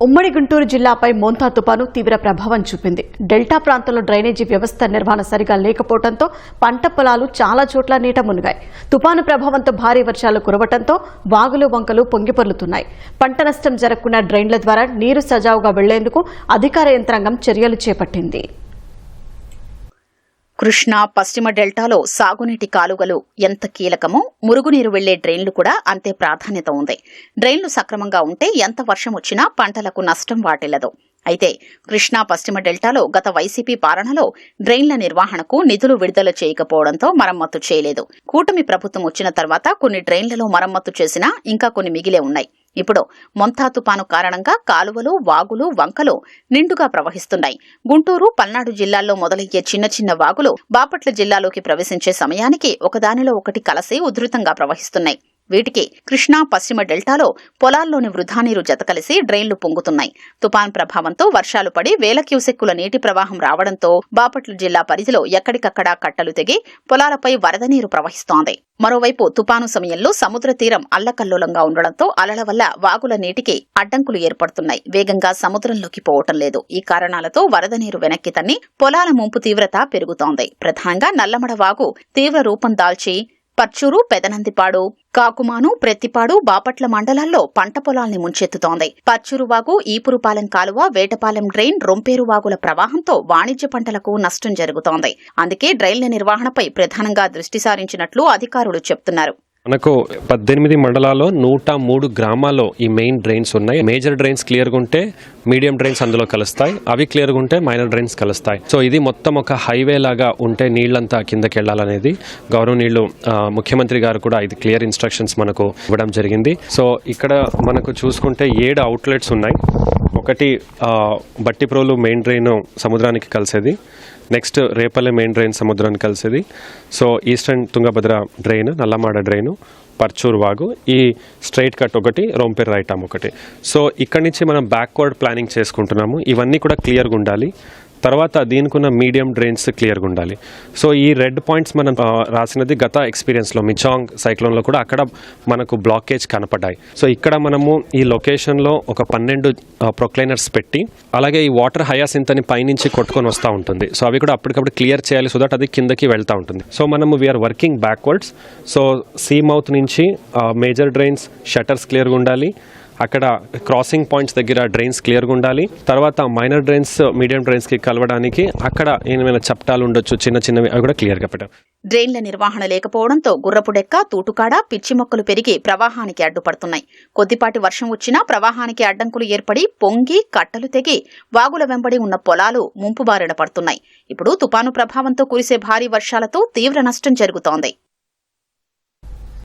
ఉమ్మడి గుంటూరు జిల్లాపై మోంతా తుపాను తీవ్ర ప్రభావం చూపింది. డెల్టా ప్రాంతంలో డ్రైనేజీ వ్యవస్థ నిర్వహణ సరిగా లేకపోవడంతో పంట పొలాలు చాలా చోట్ల నీట మునిగాయి. తుపాను ప్రభావంతో భారీ వర్షాలు కురవడంతో వాగులు వంకలు పొంగిపొర్లుతున్నాయి. పంట నష్టం జరగకుండా డ్రైన్ల ద్వారా నీరు సజావుగా వెళ్లేందుకు అధికార యంత్రాంగం చర్యలు చేపట్టింది. కృష్ణా పశ్చిమ డెల్టాలో సాగునీటి కాలువలు ఎంత కీలకమో మురుగునీరు వెళ్లే డ్రైన్లు కూడా అంతే ప్రాధాన్యత ఉంది. డ్రైన్లు సక్రమంగా ఉంటే ఎంత వర్షం వచ్చినా పంటలకు నష్టం వాటిల్లదు. అయితే కృష్ణా పశ్చిమ డెల్టాలో గత వైసీపీ పాలనలో డ్రైన్ల నిర్వహణకు నిధులు విడుదల చేయకపోవడంతో మరమ్మతు చేయలేదు. కూటమి ప్రభుత్వం వచ్చిన తర్వాత కొన్ని డ్రైన్లలో మరమ్మతు చేసినా ఇంకా కొన్ని మిగిలే ఉన్నాయి. ఇప్పుడు మొంతా తుపాను కారణంగా కాలువలు, వాగులు, వంకలు నిండుగా ప్రవహిస్తున్నాయి. గుంటూరు, పల్నాడు జిల్లాల్లో మొదలయ్యే చిన్న చిన్న వాగులు బాపట్ల జిల్లాలోకి ప్రవేశించే సమయానికి ఒకదానిలో ఒకటి కలసి ఉధృతంగా ప్రవహిస్తున్నాయి. వీటికి కృష్ణా పశ్చిమ డెల్టాలో పొలాల్లోని వృధా నీరు జతకలిసి డ్రైన్లు పొంగుతున్నాయి. తుపాన్ ప్రభావంతో వర్షాలు పడి వేల క్యూసెక్కుల నీటి ప్రవాహం రావడంతో బాపట్ల జిల్లా పరిధిలో ఎక్కడికక్కడా కట్టలు తెగి పొలాలపై వరద నీరు ప్రవహిస్తోంది. మరోవైపు తుపాను సమయంలో సముద్ర తీరం అల్లకల్లోలంగా ఉండడంతో అలల వల్ల వాగుల నీటికి అడ్డంకులు ఏర్పడుతున్నాయి. వేగంగా సముద్రంలోకి పోవటం లేదు. ఈ కారణాలతో వరద నీరు వెనక్కి తన్ని పొలాల ముంపు తీవ్రత పెరుగుతోంది. ప్రధానంగా నల్లమడ వాగు తీవ్ర రూపం దాల్చి పర్చూరు, పెదనందిపాడు, కాకుమాను, ప్రత్తిపాడు, బాపట్ల మండలాల్లో పంట పొలాల్ని ముంచెత్తుతోంది. పర్చూరు వాగు, ఈపురుపాలెం కాలువ, వేటపాలెం డ్రైన్, రొంపేరు వాగుల ప్రవాహంతో వాణిజ్య పంటలకు నష్టం జరుగుతోంది. అందుకే డ్రైన్ల నిర్వహణపై ప్రధానంగా దృష్టి సారించినట్లు అధికారులు చెబుతున్నారు. మనకు 18 మండలాల్లో 103 గ్రామాల్లో ఈ మెయిన్ డ్రైన్స్ ఉన్నాయి. మేజర్ డ్రైన్స్ క్లియర్గా ఉంటే మీడియం డ్రైన్స్ అందులో కలుస్తాయి, అవి క్లియర్గా ఉంటే మైనర్ డ్రైన్స్ కలుస్తాయి. సో ఇది మొత్తం ఒక హైవే లాగా ఉంటే నీళ్లంతా కిందకి వెళ్ళాలనేది గౌరవనీయులు ముఖ్యమంత్రి గారు కూడా ఇది క్లియర్ ఇన్స్ట్రక్షన్స్ మనకు ఇవ్వడం జరిగింది. సో ఇక్కడ మనకు చూసుకుంటే 7 అవుట్లెట్స్ ఉన్నాయి. ఒకటి బట్టిప్రోలు మెయిన్ డ్రైన్ సముద్రానికి కలిసేది, నెక్స్ట్ రేపల్లె మెయిన్ డ్రైన్ సముద్రానికి కలిసేది, so eastern Tungabhadra drain, Nallamada drain, Parchur వాగు, ఈ స్ట్రైట్ కట్ ఒకటి, రొంపేరు రైట్ ఆర్మ్ ఒకటి. సో ఇక్కడి నుంచి మనం బ్యాక్వర్డ్ ప్లానింగ్ చేసుకుంటున్నాము. ఇవన్నీ కూడా క్లియర్గా ఉండాలి. తర్వాత దీనికున్న మీడియం డ్రైన్స్ క్లియర్గా ఉండాలి. సో ఈ రెడ్ పాయింట్స్ మనం రాసినది గత ఎక్స్పీరియన్స్లో మిచాంగ్ సైక్లోన్లో కూడా అక్కడ మనకు బ్లాకేజ్ కనపడ్డాయి. సో ఇక్కడ మనము ఈ లొకేషన్లో ఒక 12 ప్రొక్లైనర్స్ పెట్టి, అలాగే ఈ వాటర్ హయాసింత్ అని పైనుంచి కొట్టుకొని వస్తూ ఉంటుంది. సో అవి కూడా అప్పటికప్పుడు క్లియర్ చేయాలి, సో దట్ అది కిందకి వెళ్తూ ఉంటుంది. సో మనము we are working backwards. So sea mouth నుంచి మేజర్ డ్రైన్స్ షట్టర్స్ క్లియర్గా ఉండాలి. అక్కడ క్రాసింగ్ పాయింట్స్ దగ్గర డ్రైన్స్ క్లియర్గా ఉండాలి. తర్వాత మైనర్ డ్రైన్స్ మీడియం డ్రైన్స్కి కలవడానికి అక్కడ ఏమైనా చప్టాలు ఉండొచ్చు, చిన్న చిన్నవి, అవి కూడా క్లియర్గా పెట్టాం. డ్రైన్ల నిర్వహణ లేకపోవడంతో గుర్రపుడెక్క, తూటుకాడ, పిచ్చి మొక్కలు పెరిగి ప్రవాహానికి అడ్డుపడుతున్నాయి. కొద్దిపాటి వర్షం వచ్చినా ప్రవాహానికి అడ్డంకులు ఏర్పడి పొంగి కట్టలు తెగి వాగుల వెంబడి ఉన్న పొలాలు ముంపు బారిన పడుతున్నాయి. ఇప్పుడు తుపాను ప్రభావంతో కురిసే భారీ వర్షాలతో తీవ్ర నష్టం జరుగుతోంది.